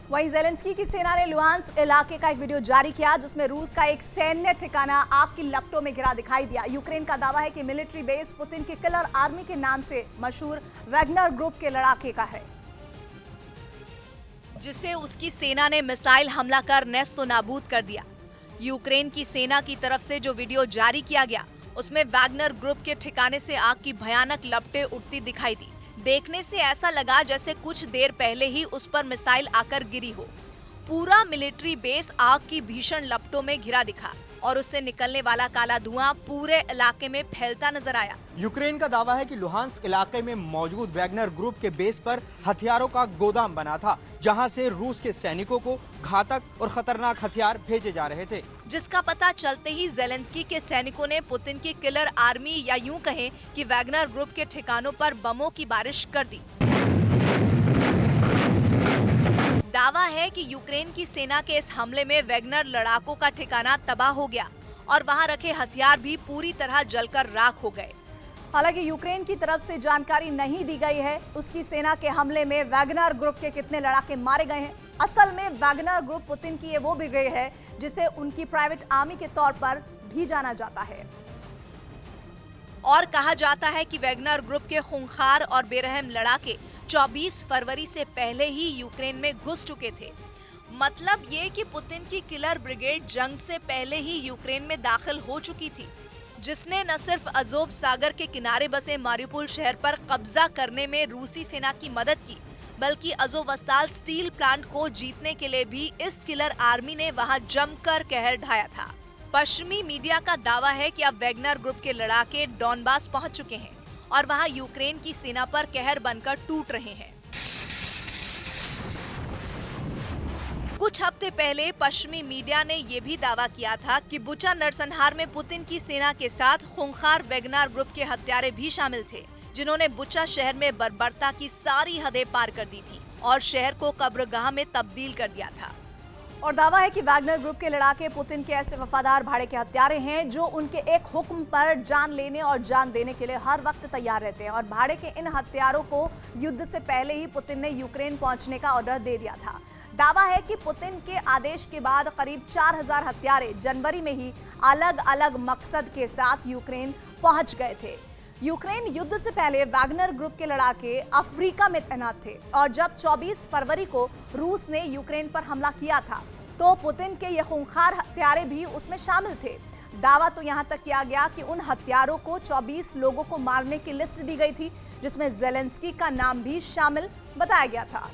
वहीं ज़ेलेंस्की की सेना ने लुहांस्क इलाके का एक वीडियो जारी किया जिसमें रूस का एक सैन्य ठिकाना आग की लपटों में घिरा दिखाई दिया। यूक्रेन का दावा है कि मिलिट्री बेस पुतिन की किलर आर्मी के नाम से मशहूर वैगनर ग्रुप के लड़ाके का है, जिसे उसकी सेना ने मिसाइल हमला कर नेस्तो नाबूद कर दिया। यूक्रेन की सेना की तरफ से जो वीडियो जारी किया गया उसमें वैगनर ग्रुप के ठिकाने से आग की भयानक लपटें उठती दिखाई दी। देखने से ऐसा लगा जैसे कुछ देर पहले ही उस पर मिसाइल आकर गिरी हो। पूरा मिलिट्री बेस आग की भीषण लपटों में घिरा दिखा और उससे निकलने वाला काला धुआं पूरे इलाके में फैलता नजर आया। यूक्रेन का दावा है कि लुहांस्क इलाके में मौजूद वैगनर ग्रुप के बेस पर हथियारों का गोदाम बना था, जहां से रूस के सैनिकों को घातक और खतरनाक हथियार भेजे जा रहे थे, जिसका पता चलते ही ज़ेलेंस्की के सैनिकों ने पुतिन की किलर आर्मी या यूं कहें कि वैगनर ग्रुप के ठिकानों पर बमों की बारिश कर दी। दावा है कि यूक्रेन की सेना के इस हमले में वैगनर लड़ाकों का ठिकाना तबाह हो गया और वहां रखे हथियार भी पूरी तरह जलकर राख हो गए। हालांकि यूक्रेन की तरफ से जानकारी नहीं दी गई है उसकी सेना के हमले में वैगनर ग्रुप के कितने लड़ाके मारे गए हैं। असल में वैगनर ग्रुप पुतिन की वो ब्रिगेड है जिसे उनकी प्राइवेट आर्मी के तौर पर भी जाना जाता है और कहा जाता है कि वैगनर ग्रुप के खूंखार और बेरहम लड़ाके 24 फरवरी से पहले ही यूक्रेन में घुस चुके थे। मतलब ये कि पुतिन की किलर ब्रिगेड जंग से पहले ही यूक्रेन में दाखिल हो चुकी थी, जिसने न सिर्फ अजोव सागर के किनारे बसे मारिउपोल शहर पर कब्जा करने में रूसी सेना की मदद की, बल्कि अजोवस्ताल स्टील प्लांट को जीतने के लिए भी इस किलर आर्मी ने वहां जमकर कहर ढाया था। पश्चिमी मीडिया का दावा है कि अब वैगनर ग्रुप के लड़ाके डॉनबास पहुंच चुके हैं और वहां यूक्रेन की सेना पर कहर बनकर टूट रहे हैं। कुछ हफ्ते पहले पश्चिमी मीडिया ने यह भी दावा किया था कि बुचा नरसंहार में पुतिन की सेना के साथ खूंखार वैगनर ग्रुप के हत्यारे भी शामिल थे, जिन्होंने बुचा शहर में बर्बरता की सारी हदें पार कर दी थी और शहर को कब्रगाह में तब्दील कर दिया था। और दावा है कि वैगनर ग्रुप के लड़ाके पुतिन के ऐसे वफादार भाड़े के हत्यारे हैं जो उनके एक हुक्म पर जान लेने और जान देने के लिए हर वक्त तैयार रहते हैं। और भाड़े के इन हत्यारों को युद्ध से पहले ही पुतिन ने यूक्रेन पहुंचने का ऑर्डर दे दिया था। दावा है कि पुतिन के आदेश के बाद करीब 4000 हत्यारे जनवरी में ही अलग अलग मकसद के साथ यूक्रेन पहुंच गए थे। यूक्रेन युद्ध से पहले वैगनर ग्रुप के लड़ाके अफ्रीका में तैनात थे और जब 24 फरवरी को रूस ने यूक्रेन पर हमला किया था तो पुतिन के ये खूंखार हत्यारे भी उसमें शामिल थे। दावा तो यहां तक किया गया कि उन हत्यारों को 24 लोगों को मारने की लिस्ट दी गई थी, जिसमें ज़ेलेंस्की का नाम भी शामिल बताया गया था।